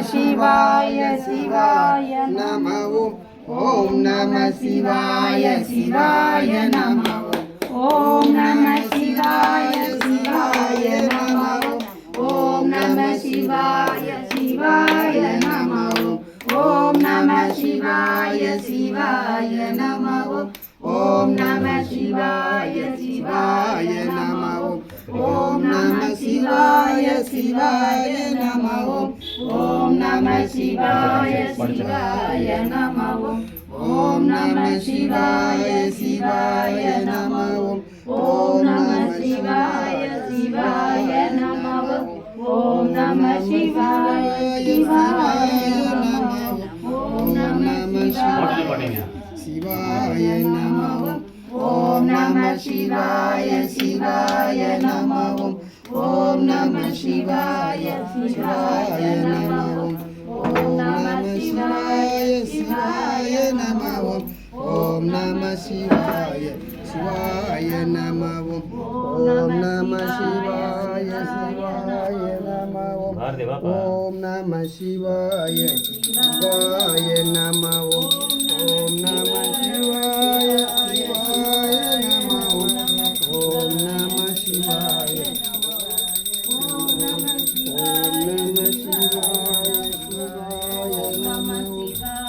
சிவாய சிவாய நம ஓம் நம சிவாய சிவாய நம ஓம் நம சிவாய சிவாய நம ஓம் நம சிவாய சிவாய நம ஓம் நம சிவாய சிவாய நம ஓம் நம சிவாய சிவாய நம ஓம் நம சிவாய சிவாய நம ஓம் நம சிவாய சிவாய நம ஓம் நம சிவாய சிவாய நம ஓம் நம சிவாய சிவாய நம ஓம் நம சிவாய சிவாய நம ஓம் நம சிவாய சிவாய நம ஓம் நம சிவாய சிவாய நம ஓம் நம சிவாய சிவாய நம ஓம் நம சிவாய சிவாய நம ஓம் நம சிவாய சிவாய நம ஓம் நம சிவாய சிவாய நம ஓம் நம சிவாய சிவாய நம ஓம் நம சிவாய சிவாய நம ஓம் நம சிவாய ஓம் நம சிவாய சிவாய நம ஓம்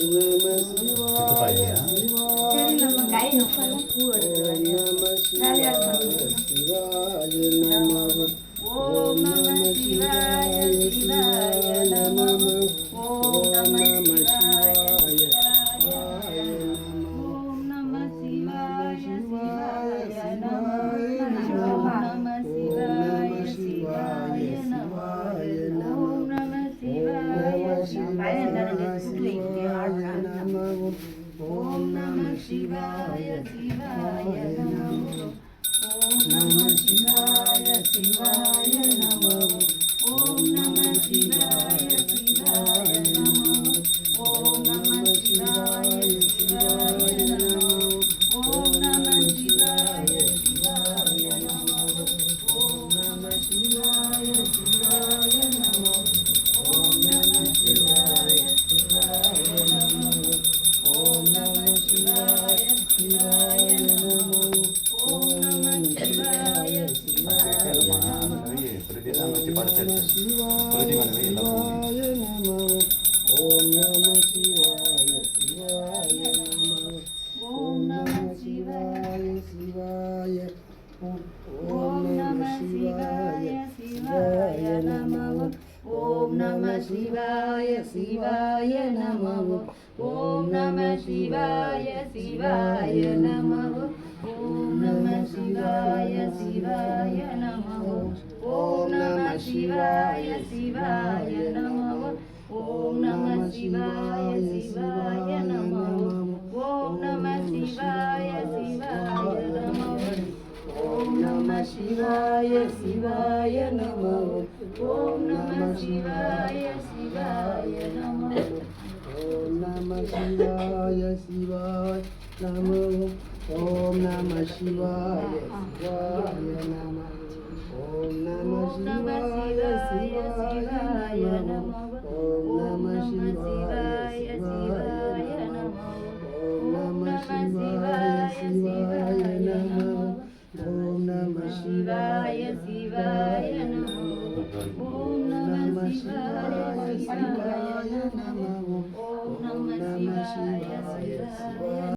நம சிவாய ஓம் நம சிவாய சிவாய நம ஓம் நம சிவாய சிவாய நம ஓம் நம சிவாய ஓம் நம சிவாய சிவாய நம ஓம் நம சிவாய சிவாய நம ஓம் நம சிவாய சிவாய நம ஓம் நம சிவாய சிவாய நம ஓம் நம சிவாய சிவாய நம ஓம் நம சிவாய சிவாய நம ஓம் நம சிவாய சிவாய நம ஓம் நம சிவாய சிவாய நம ஓம் நம சிவாய சிவாய நம ஓம் நம சிவாய சிவாய நம ஓம் நம சிவாய சிவாய நம ஓம் நம சிவாய சிவாய நம ஓம் நம சிவாய சிவாய நம ஓம் நம சிவாய சிவாய ஓம் நம சிவாய சிவாய நம ஓம் நம சிவாய சிவாய நம ஓம் நம சிவாய சிவாய நம ஓம் நம சிவாய சிவாய நம ஓம் நம சிவாய சிவாய நம ஓம் நம சிவாய சிவாய நம ஓம் நம சிவாய சிவாய நம ஓம் நம சிவாய சிவாய நம ஓம் நம சிவாய சிவாய நம ஓம் நம சிவாய சிவாய நம ஓம் நம சிவாய சிவாய நம ஓம் நம சிவாய சிவாய நம ஓம் நம சிவாய சிவாய நம ஓம் நம சிவாய சிவாய நம ஓம் நம சிவாய சிவாய நம ஓம் நம சிவாய சிவாய நம ஓம் நம சிவாய சிவாய